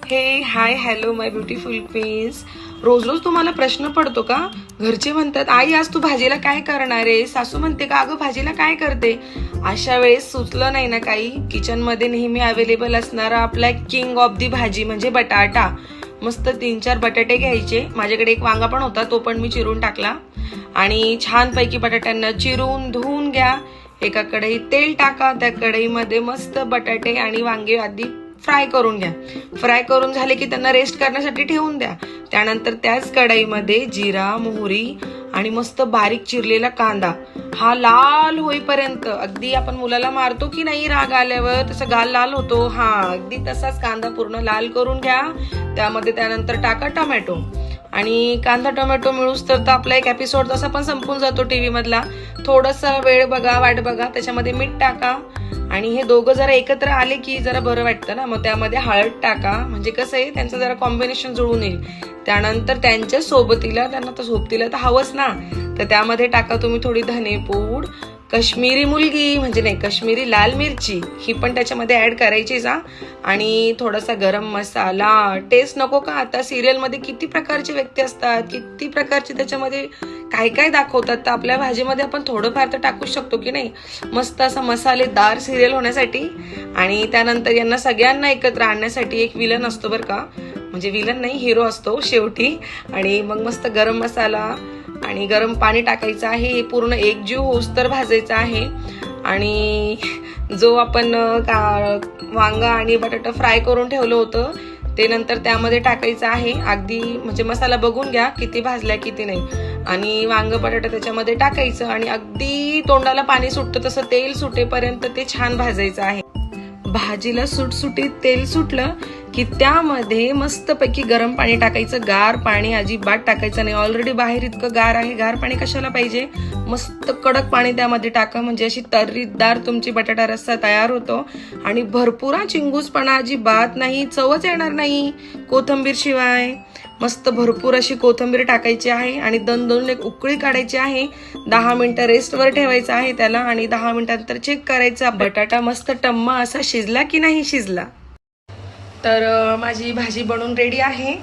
हे hi hello माय beautiful queens. रोज रोज तुम्हाला प्रश्न पडतो का? घरचे म्हणतात आई आज तू भाजीला काय करणार आहे, सासू म्हणते का अगं भाजीला काय करते. अशा वेळेस सुचलं नाही ना काही, किचन मध्ये नेहमी अवेलेबल असणारा आपला किंग ऑफ दी भाजी म्हणजे बटाटा. मस्त 3-4 बटाटे घ्यायचे. माझ्याकडे एक वांगा पण होता, तो पण मी चिरून टाकला आणि छानपैकी बटाट्यांना चिरून धुवून घ्या. एका कढईत तेल टाका, त्या कढईमध्ये मस्त बटाटे आणि वांगे आधी फ्राय करून घ्या. फ्राय करून झाले की त्यांना रेस्ट करण्यासाठी ठेवून द्या. त्यानंतर त्याच कढईमध्ये जिरा, मोहरी आणि मस्त बारीक चिरलेला कांदा हा लाल होईपर्यंत, अगदी आपण मुलाला मारतो की नाही राग आल्यावर तसं गाल लाल होतो, हा अगदी तसाच कांदा पूर्ण लाल करून घ्या. त्यामध्ये त्यानंतर टाका टोमॅटो आणि कांदा टोमॅटो मिळूस तर आपला एक एपिसोड तसा पण संपून जातो टीव्ही मधला. थोडासा वेळ बघा, वाट बघा, त्याच्यामध्ये मीठ टाका आणि हे दोघं जरा एकत्र आले की जरा बरं वाटतं ना. मग त्यामध्ये हळद टाका, म्हणजे कसं आहे त्यांचं जरा कॉम्बिनेशन जुळून येईल. त्यानंतर त्यांच्या सोबतीला त्यांना तर सोबतीला तर हवंच ना, तर त्यामध्ये टाका तुम्ही थोडी धनेपूड, कश्मीरी मुलगी म्हणजे नाही कश्मीरी लाल मिरची ही पण त्याच्यामध्ये ऍड करायचीच हा. आणि थोडासा गरम मसाला. टेस्ट नको का? आता सिरियल मध्ये किती प्रकारचे व्यक्ती असतात, किती प्रकारचे त्याच्यामध्ये काय काय दाखवतात, तर आपल्या भाजीमध्ये आपण थोडंफार तर टाकू शकतो की नाही. मस्त असा मसालेदार सिरियल होण्यासाठी. आणि त्यानंतर यांना सगळ्यांना एकत्र आणण्यासाठी एक विलन असतो बरं का, म्हणजे विलन नाही हिरो असतो शेवटी. आणि मग मस्त गरम मसाला आणि गरम पाणी टाकायचं आहे. हे पूर्ण एकजीव होस तर भाजायचं आहे. आणि जो आपण वांगा आणि बटाटा फ्राय करून ठेवलं होतं ते नंतर त्यामध्ये टाकायचं आहे. अगदी म्हणजे मसाला बघून घ्या किती भाजला किती नाही. आणि वांग बटाटा त्याच्यामध्ये टाकायचं आणि अगदी तोंडाला पाणी सुटतं तसं तेल सुटेपर्यंत ते छान भाजायचं आहे. भाजीला सुटसुटीत तेल सुटलं की त्यामध्ये मस्तपैकी गरम पाणी टाकायचं. गार पाणी अजिबात टाकायचं नाही, ऑलरेडी बाहेर इतकं गार आहे, गार पाणी कशाला पाहिजे. मस्त कडक पाणी त्यामध्ये टाका, म्हणजे अशी तर्रीदार तुमची बटाटा रस्सा तयार होतो. आणि भरपूर चिंगूसपणा अजिबात नाही, चवच येणार नाही कोथिंबीर शिवाय. मस्त भरपूर अशी कोथिंबीर टाकायची आहे आणि दोन एक उकळी काढायची आहे. 10 मिनिटं रेस्टवर ठेवायचं आहे त्याला आणि 10 मिनिटांनंतर चेक करायचा बटाटा मस्त टम्मा असा शिजला की नाही शिजला. तर माझी भाजी बनवून रेडी आहे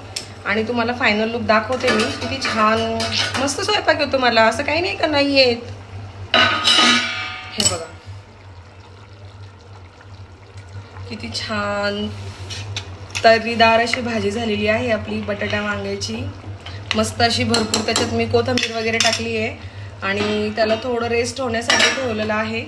आणि तुम्हाला फायनल लुक दाखवते मी. किती छान मस्त स्वयंपाक होतो मला, असं काही नाही का नाही येत. हे बघा किती छान तर्रीदार अशी भाजी झालेली आहे आपली बटाटा वांग्याची. मस्त अशी भरपूर त्याच्यात मी कोथिंबीर वगैरे टाकली आहे आणि त्याला थोडं रेस्ट होण्यासाठी ठेवलेलं आहे.